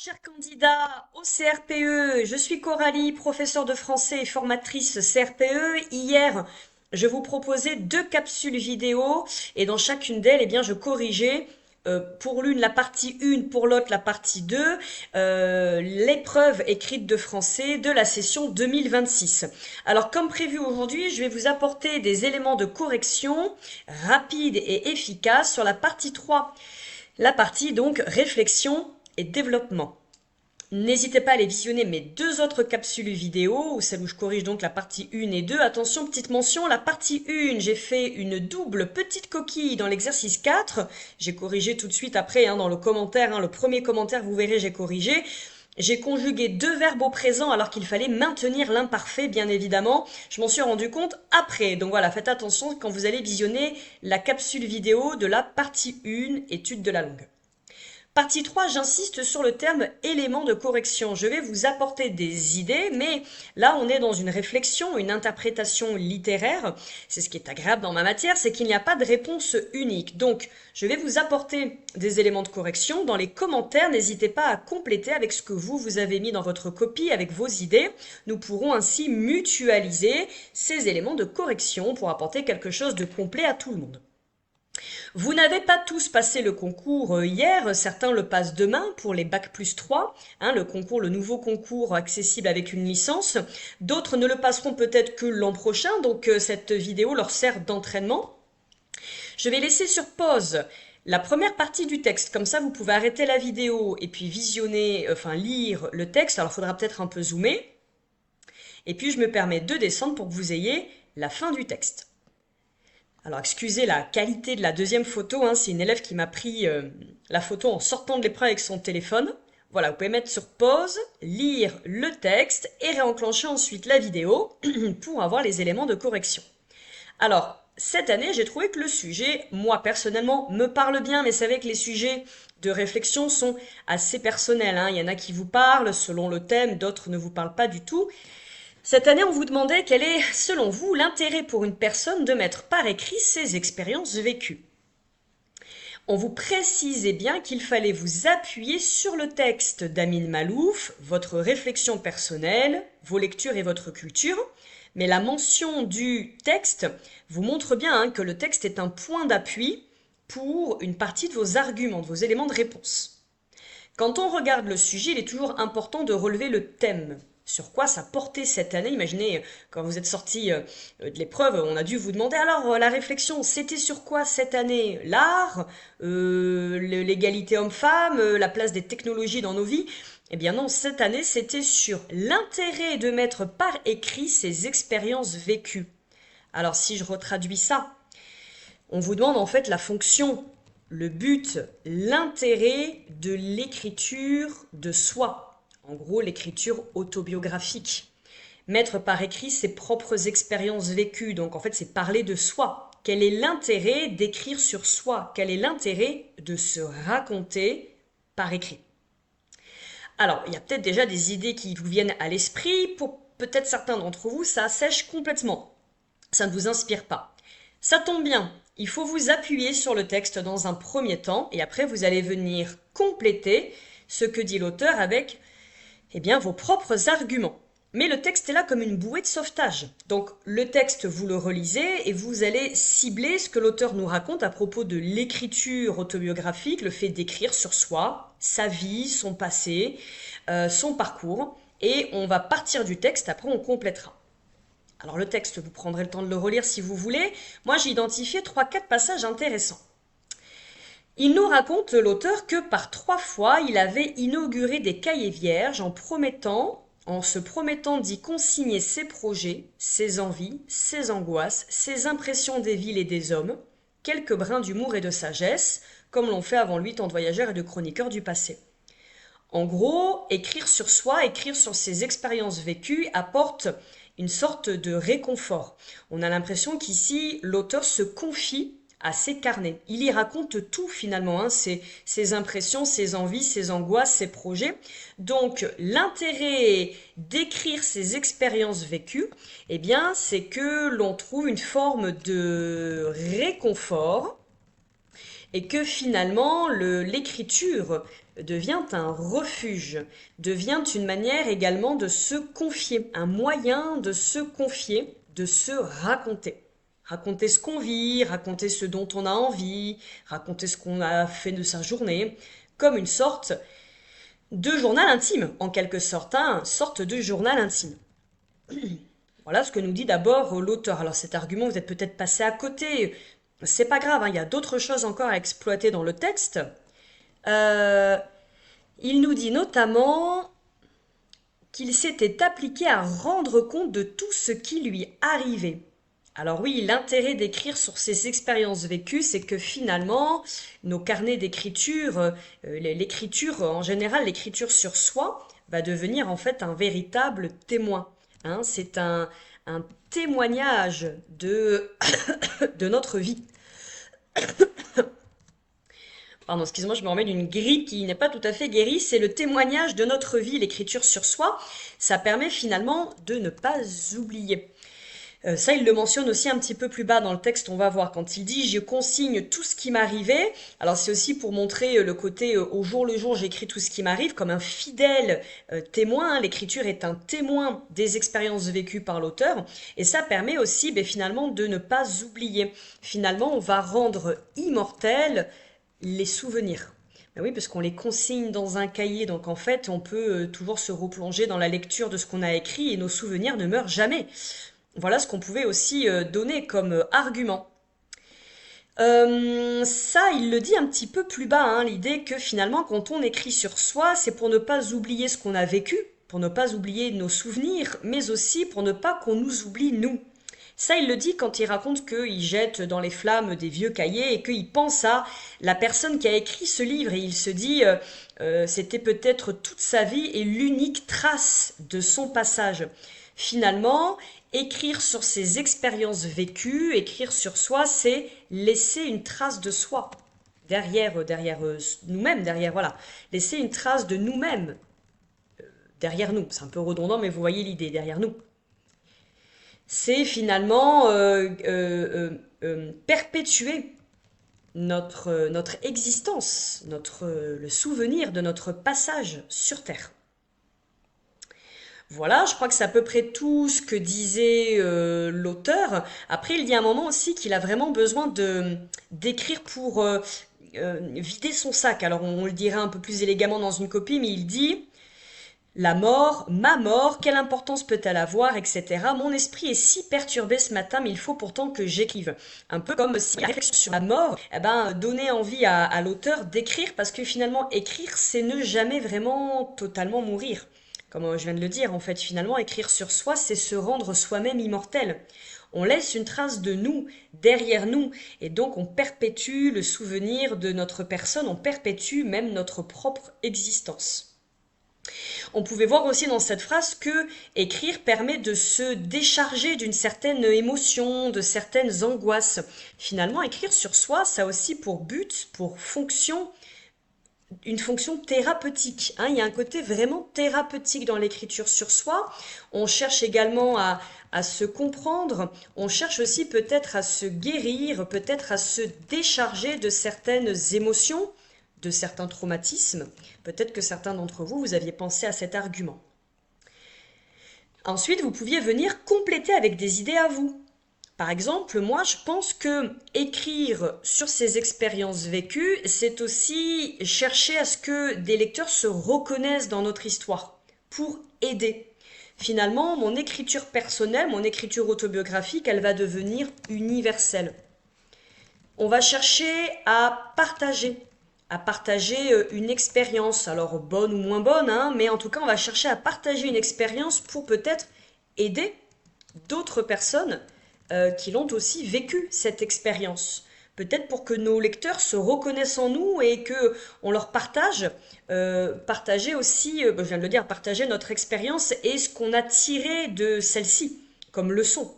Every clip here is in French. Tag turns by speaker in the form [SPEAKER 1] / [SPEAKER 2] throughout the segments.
[SPEAKER 1] Chers candidats au CRPE, je suis Coralie, professeure de français et formatrice CRPE. Hier, je vous proposais deux capsules vidéo et dans chacune d'elles, je corrigeais pour l'une la partie 1, pour l'autre la partie 2, l'épreuve écrite de français de la session 2026. Alors comme prévu aujourd'hui, je vais vous apporter des éléments de correction rapides et efficaces sur la partie 3. La partie donc réflexion et développement. N'hésitez pas à aller visionner mes deux autres capsules vidéo, ou celle où je corrige donc la partie 1 et 2. Attention, petite mention, la partie 1, j'ai fait une double petite coquille dans l'exercice 4. J'ai corrigé tout de suite après dans le commentaire, le premier commentaire, vous verrez, j'ai corrigé. J'ai conjugué deux verbes au présent alors qu'il fallait maintenir l'imparfait, bien évidemment. Je m'en suis rendu compte après. Donc voilà, faites attention quand vous allez visionner la capsule vidéo de la partie 1, étude de la langue. Partie 3, j'insiste sur le terme élément de correction. Je vais vous apporter des idées, mais là on est dans une réflexion, une interprétation littéraire. C'est ce qui est agréable dans ma matière, c'est qu'il n'y a pas de réponse unique. Donc je vais vous apporter des éléments de correction. Dans les commentaires, n'hésitez pas à compléter avec ce que vous avez mis dans votre copie, avec vos idées. Nous pourrons ainsi mutualiser ces éléments de correction pour apporter quelque chose de complet à tout le monde. Vous n'avez pas tous passé le concours hier, certains le passent demain pour les Bac+3, le nouveau concours accessible avec une licence. D'autres ne le passeront peut-être que l'an prochain, donc cette vidéo leur sert d'entraînement. Je vais laisser sur pause la première partie du texte, comme ça vous pouvez arrêter la vidéo et puis lire le texte. Alors il faudra peut-être un peu zoomer. Et puis je me permets de descendre pour que vous ayez la fin du texte. Alors excusez la qualité de la deuxième photo, c'est une élève qui m'a pris la photo en sortant de l'épreuve avec son téléphone. Voilà, vous pouvez mettre sur pause, lire le texte et réenclencher ensuite la vidéo pour avoir les éléments de correction. Alors, cette année, j'ai trouvé que le sujet, moi personnellement, me parle bien, mais c'est vrai que les sujets de réflexion sont assez personnels. Il y en a qui vous parlent selon le thème, d'autres ne vous parlent pas du tout. Cette année, on vous demandait quel est, selon vous, l'intérêt pour une personne de mettre par écrit ses expériences vécues. On vous précisait bien qu'il fallait vous appuyer sur le texte d'Amin Malouf, votre réflexion personnelle, vos lectures et votre culture, mais la mention du texte vous montre bien que le texte est un point d'appui pour une partie de vos arguments, de vos éléments de réponse. Quand on regarde le sujet, il est toujours important de relever le thème. Sur quoi ça portait cette année? Imaginez, quand vous êtes sorti de l'épreuve, on a dû vous demander alors la réflexion, c'était sur quoi cette année? L'art, l'égalité homme-femme, la place des technologies dans nos vies? Eh bien non, cette année, c'était sur l'intérêt de mettre par écrit ces expériences vécues. Alors si je retraduis ça, on vous demande en fait la fonction, le but, l'intérêt de l'écriture de soi. En gros, l'écriture autobiographique. Mettre par écrit ses propres expériences vécues. Donc en fait, c'est parler de soi. Quel est l'intérêt d'écrire sur soi? Quel est l'intérêt de se raconter par écrit? Alors, il y a peut-être déjà des idées qui vous viennent à l'esprit. Pour peut-être certains d'entre vous, ça assèche complètement. Ça ne vous inspire pas. Ça tombe bien, il faut vous appuyer sur le texte dans un premier temps et après vous allez venir compléter ce que dit l'auteur avec vos propres arguments. Mais le texte est là comme une bouée de sauvetage. Donc le texte, vous le relisez et vous allez cibler ce que l'auteur nous raconte à propos de l'écriture autobiographique, le fait d'écrire sur soi, sa vie, son passé, son parcours. Et on va partir du texte, après on complétera. Alors le texte, vous prendrez le temps de le relire si vous voulez. Moi j'ai identifié 3-4 passages intéressants. Il nous raconte, l'auteur, que par 3 fois, il avait inauguré des cahiers vierges en se promettant d'y consigner ses projets, ses envies, ses angoisses, ses impressions des villes et des hommes, quelques brins d'humour et de sagesse, comme l'ont fait avant lui tant de voyageurs et de chroniqueurs du passé. En gros, écrire sur soi, écrire sur ses expériences vécues apporte une sorte de réconfort. On a l'impression qu'ici, l'auteur se confie à ses carnets. Il y raconte tout finalement, ses impressions, ses envies, ses angoisses, ses projets. Donc l'intérêt d'écrire ses expériences vécues, c'est que l'on trouve une forme de réconfort et que finalement l'écriture devient un refuge, devient une manière également de se confier, un moyen de se confier, de se raconter. Raconter ce qu'on vit, raconter ce dont on a envie, raconter ce qu'on a fait de sa journée, comme une sorte de journal intime, en quelque sorte, hein, une sorte de journal intime. Voilà ce que nous dit d'abord l'auteur. Alors cet argument, vous êtes peut-être passé à côté, c'est pas grave, hein, il y a d'autres choses encore à exploiter dans le texte. Euh, il nous dit notamment qu'il s'était appliqué à rendre compte de tout ce qui lui arrivait. Alors oui, l'intérêt d'écrire sur ses expériences vécues, c'est que finalement, nos carnets d'écriture, l'écriture en général, l'écriture sur soi, va devenir en fait un véritable témoin. Hein, c'est un témoignage de notre vie. Pardon, excuse-moi, je me remets d'une grippe qui n'est pas tout à fait guérie. C'est le témoignage de notre vie, l'écriture sur soi. Ça permet finalement de ne pas oublier. Ça, il le mentionne aussi un petit peu plus bas dans le texte, on va voir. Quand il dit « je consigne tout ce qui m'arrivait », alors c'est aussi pour montrer le côté au jour le jour, j'écris tout ce qui m'arrive, comme un fidèle témoin. L'écriture est un témoin des expériences vécues par l'auteur. Et ça permet aussi finalement de ne pas oublier. Finalement, on va rendre immortels les souvenirs. Ben oui, parce qu'on les consigne dans un cahier, donc en fait, on peut toujours se replonger dans la lecture de ce qu'on a écrit et nos souvenirs ne meurent jamais. Voilà ce qu'on pouvait aussi donner comme argument. Ça, il le dit un petit peu plus bas, hein, l'idée que finalement, quand on écrit sur soi, c'est pour ne pas oublier ce qu'on a vécu, pour ne pas oublier nos souvenirs, mais aussi pour ne pas qu'on nous oublie nous. Ça, il le dit quand il raconte qu'il jette dans les flammes des vieux cahiers et qu'il pense à la personne qui a écrit ce livre et il se dit c'était peut-être toute sa vie et l'unique trace de son passage. Finalement, écrire sur ses expériences vécues, écrire sur soi, c'est laisser une trace de soi derrière nous-mêmes, voilà, laisser une trace de nous-mêmes derrière nous. C'est un peu redondant, mais vous voyez l'idée derrière nous. C'est finalement perpétuer notre existence, le souvenir de notre passage sur Terre. Voilà, je crois que c'est à peu près tout ce que disait l'auteur. Après, il y a un moment aussi qu'il a vraiment besoin d'écrire pour vider son sac. Alors, on le dirait un peu plus élégamment dans une copie, mais il dit la mort, ma mort, quelle importance peut-elle avoir, etc. Mon esprit est si perturbé ce matin, mais il faut pourtant que j'écrive. Un peu comme si la réflexion sur la mort, donnait envie à l'auteur d'écrire, parce que finalement, écrire, c'est ne jamais vraiment totalement mourir. Comme je viens de le dire, en fait, finalement, écrire sur soi, c'est se rendre soi-même immortel. On laisse une trace de nous derrière nous, et donc on perpétue le souvenir de notre personne, on perpétue même notre propre existence. On pouvait voir aussi dans cette phrase que écrire permet de se décharger d'une certaine émotion, de certaines angoisses. Finalement, écrire sur soi, ça a aussi pour but, pour fonction, une fonction thérapeutique. Hein. Il y a un côté vraiment thérapeutique dans l'écriture sur soi. On cherche également à se comprendre. On cherche aussi peut-être à se guérir, peut-être à se décharger de certaines émotions, de certains traumatismes. Peut-être que certains d'entre vous, vous aviez pensé à cet argument. Ensuite, vous pouviez venir compléter avec des idées à vous. Par exemple, moi, je pense que écrire sur ses expériences vécues, c'est aussi chercher à ce que des lecteurs se reconnaissent dans notre histoire, pour aider. Finalement, mon écriture personnelle, mon écriture autobiographique, elle va devenir universelle. On va chercher à partager une expérience, alors bonne ou moins bonne, hein, mais en tout cas, on va chercher à partager une expérience pour peut-être aider d'autres personnes qui l'ont aussi vécu, cette expérience. Peut-être pour que nos lecteurs se reconnaissent en nous et que on leur partager aussi, je viens de le dire, partager notre expérience et ce qu'on a tiré de celle-ci comme leçon.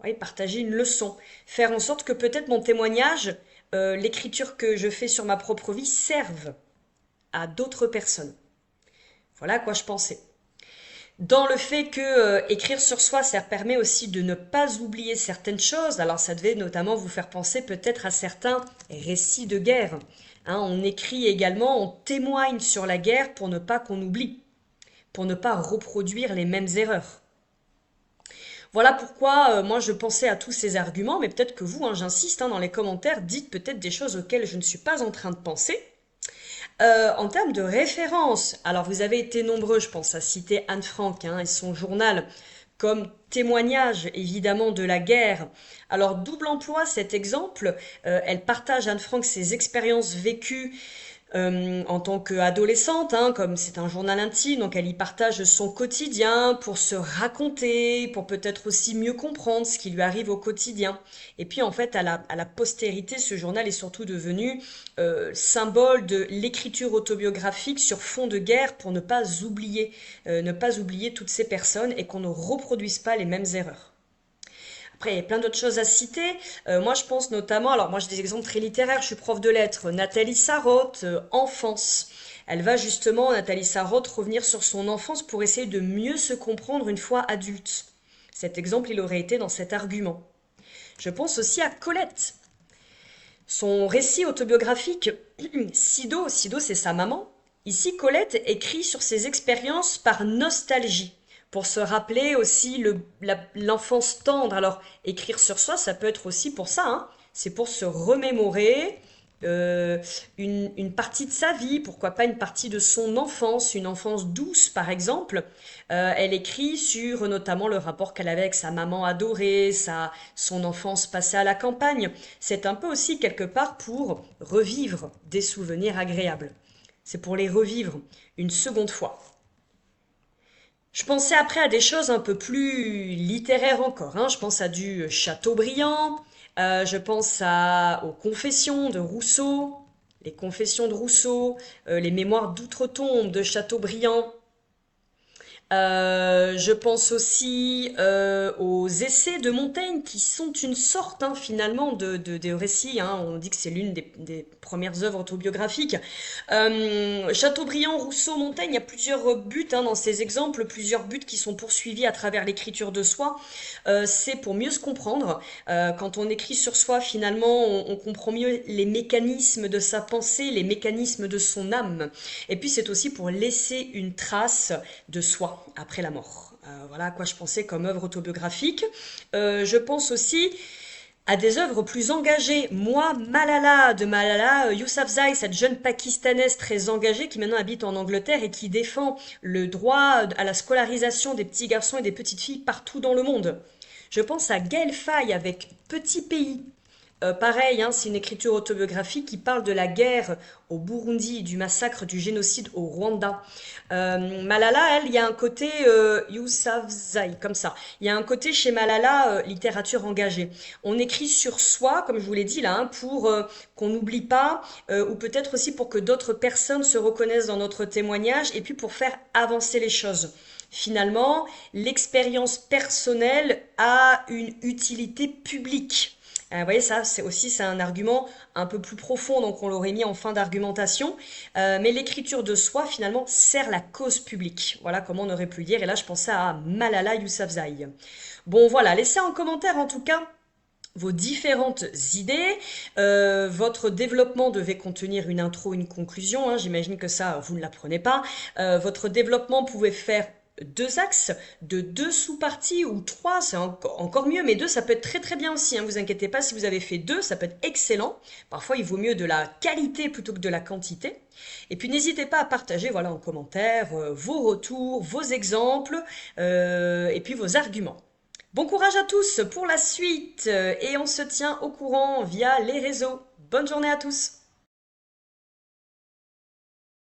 [SPEAKER 1] Oui, partager une leçon. Faire en sorte que peut-être mon témoignage, l'écriture que je fais sur ma propre vie serve à d'autres personnes. Voilà à quoi je pensais. Dans le fait que écrire sur soi, ça permet aussi de ne pas oublier certaines choses. Alors ça devait notamment vous faire penser peut-être à certains récits de guerre. Hein, on écrit également, on témoigne sur la guerre pour ne pas qu'on oublie, pour ne pas reproduire les mêmes erreurs. Voilà pourquoi moi je pensais à tous ces arguments, mais peut-être que vous, hein, j'insiste, hein, dans les commentaires, dites peut-être des choses auxquelles je ne suis pas en train de penser. En termes de référence, alors vous avez été nombreux, je pense, à citer Anne Frank, hein, et son journal comme témoignage évidemment de la guerre. Alors double emploi cet exemple, elle partage Anne Frank ses expériences vécues en tant qu'adolescente, hein, comme c'est un journal intime, donc elle y partage son quotidien pour se raconter, pour peut-être aussi mieux comprendre ce qui lui arrive au quotidien. Et puis en fait, à la postérité, ce journal est surtout devenu symbole de l'écriture autobiographique sur fond de guerre pour ne pas oublier toutes ces personnes et qu'on ne reproduise pas les mêmes erreurs. Après, il y a plein d'autres choses à citer. Moi, je pense notamment, alors moi j'ai des exemples très littéraires, je suis prof de lettres, Nathalie Sarraute, Enfance. Elle va justement, Nathalie Sarraute, revenir sur son enfance pour essayer de mieux se comprendre une fois adulte. Cet exemple, il aurait été dans cet argument. Je pense aussi à Colette. Son récit autobiographique, Sido c'est sa maman. Ici, Colette écrit sur ses expériences par nostalgie, pour se rappeler aussi l'enfance tendre. Alors, écrire sur soi, ça peut être aussi pour ça, hein. C'est pour se remémorer une partie de sa vie, pourquoi pas une partie de son enfance, une enfance douce par exemple. Elle écrit sur notamment le rapport qu'elle avait avec sa maman adorée, son enfance passée à la campagne. C'est un peu aussi quelque part pour revivre des souvenirs agréables. C'est pour les revivre une seconde fois. Je pensais après à des choses un peu plus littéraires encore, hein. Je pense à du Chateaubriand, je pense aux Confessions de Rousseau, les Confessions de Rousseau, les Mémoires d'outre-tombe de Chateaubriand. Je pense aussi aux essais de Montaigne qui sont une sorte, hein, finalement de récit, hein. On dit que c'est l'une des premières œuvres autobiographiques. Chateaubriand, Rousseau, Montaigne, il y a plusieurs buts, hein, dans ces exemples, plusieurs buts qui sont poursuivis à travers l'écriture de soi. C'est pour mieux se comprendre. Quand on écrit sur soi, finalement, on comprend mieux les mécanismes de sa pensée, les mécanismes de son âme. Et puis c'est aussi pour laisser une trace de soi après la mort. Voilà à quoi je pensais comme œuvre autobiographique. Je pense aussi à des œuvres plus engagées. Moi, Malala, de Malala Yousafzai, cette jeune Pakistanaise très engagée qui maintenant habite en Angleterre et qui défend le droit à la scolarisation des petits garçons et des petites filles partout dans le monde. Je pense à Gaël Faye avec Petit Pays. Pareil, hein, c'est une écriture autobiographique qui parle de la guerre au Burundi, du massacre, du génocide au Rwanda. Malala, elle, il y a un côté Yousafzai, comme ça. Il y a un côté chez Malala, littérature engagée. On écrit sur soi, comme je vous l'ai dit là, hein, pour qu'on n'oublie pas, ou peut-être aussi pour que d'autres personnes se reconnaissent dans notre témoignage, et puis pour faire avancer les choses. Finalement, l'expérience personnelle a une utilité publique. Vous voyez, ça, c'est un argument un peu plus profond, donc on l'aurait mis en fin d'argumentation. Mais l'écriture de soi, finalement, sert la cause publique. Voilà comment on aurait pu le dire. Et là, je pensais à Malala Yousafzai. Bon, voilà, laissez en commentaire, en tout cas, vos différentes idées. Votre développement devait contenir une intro, une conclusion, hein. J'imagine que ça, vous ne l'apprenez pas. Votre développement pouvait faire deux axes de deux sous-parties ou trois, c'est encore mieux, mais deux ça peut être très très bien aussi, hein, vous inquiétez pas, si vous avez fait deux ça peut être excellent. Parfois il vaut mieux de la qualité plutôt que de la quantité. Et puis n'hésitez pas à partager, voilà, en commentaire vos retours, vos exemples et puis vos arguments. Bon courage à tous pour la suite et on se tient au courant via les réseaux. Bonne journée à tous.